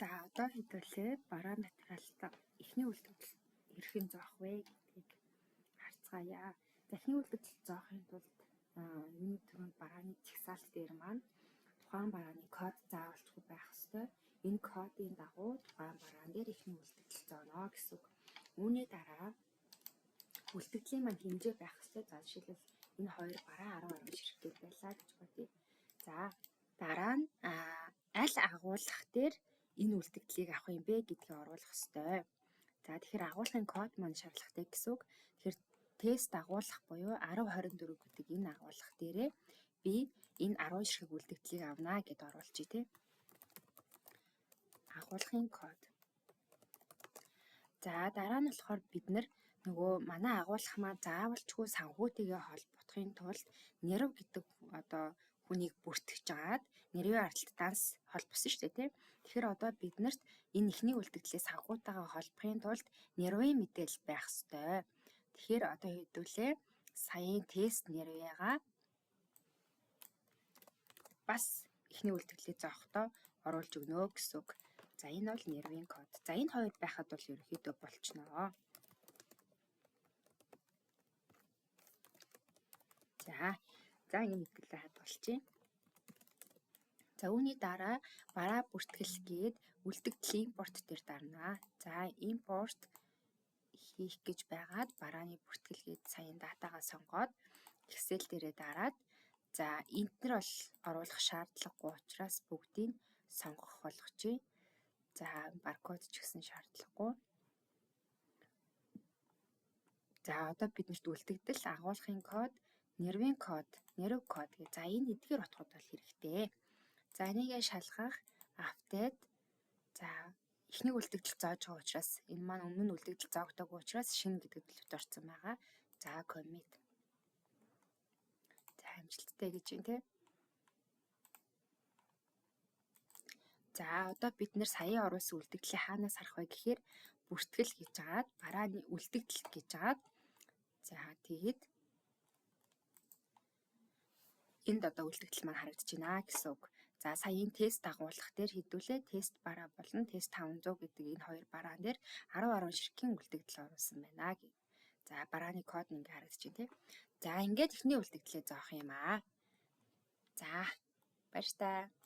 За одоо хэдүүлээ бараа материалтай эхний үлдэгдэл хэрхэн зоох вэ гэдгийг харцгаая. За эхний үлдэгдэл зоохын тулд энэ түрүүнд барааны чагсаалт дээр маань тухайн барааны код заавалчгүй байх ёстой. Энэ кодын дагуу тухайн бараан дээр эхний үлдэгдэл зооно гэсэн үг. Үүний дараа үлдэгдлийн маань хэмжээ байх ёстой. За жишээлбэл энэ хоёр бараа 10 ширхэг байлаа гэж бодъё. За дараа нь аль агуулгах дээр энэ үлдэгдлийг авах юм бэ гэдгийг оруулах ёстой. За тэгэхээр агуулгын код маань шаардлагатай гэсэн үг. Тэгэхээр тест агуулгах буюу 1024 гэдэг энэ агуулгах дээрээ би энэ 10 ширхэг үлдэгдлийг авнаа гэд оруулчих тий. Агуулгын код. За дараа нь болохоор бид нөгөө манай агуулгах маань заавалчгүй санхүүтэйгээ холбогдохын тулд нэрв гэдэг одоо хүнийг бүртгэж агаад нэрвийн ардталтаас холбосон шүү дээ тий. Тэгэхээр одоо биднэрт энэ ихний үлдэгдлээ санхүүтайгаа холбохын тулд нэрвийн мэдээлэл байх ёстой. Тэгэхээр одоо хэдүүлээ саяын тест нэрвээгаа бас ихний үлдэгдлээ зоохдоо оруулж өгнө гэсэн үг. За энэ бол нэрвийн код. За энэ хоёр байхад бол ерөнхийдөө болчихноо. За ингэ мэдгэлээ хадгалчих. За үүний дараа бараа бүртгэл гээд үлдэгдэл импорт дээр дарнаа. За импорт хийх гэж байгаад барааны бүртгэл гээд саяын датагаа сонгоод Excel дээрээ дараад за энтэр бол оруулах шаардлагагүй учраас бүгдийг сонгох болгочих. За баркод ч гэсэн шаардлагагүй. За одоо биднэрт үлдэгдэл, агуулгын код, нэрвийн код, нэрв код гэ. За энэ эдгээр утгууд бол хэрэгтэй. За энийгээ шалгах апдейт. За эхний үлдэгдэл зааж байгаа учраас энэ маань өмнө нь үлдэгдэл заагдаагүй учраас шинэ гэдэг төлөвт орсон байгаа. За commit. За амжилттай гэж юм тий. За одоо бид нэр саяын оруулсан үлдэгдлээ хаанаас харах вэ гэхээр бүртгэл гэж агаад барааны үлдэгдэл гэж агаад за тэгээд энд одоо үлдэгдэл маань харагдаж байна гэсэн үг. За саяын тест дагуулгах дээр хэдүүлээ тест бараа болон тест 500 гэдэг энэ хоёр бараан дээр 10 ширхгийн үлдэгдэл оруулсан байна гэ. За барааны код нь ингээ харагдаж байна тий. За ингээд эхний үлдэгдлээ зоох юм аа. За баяр таа.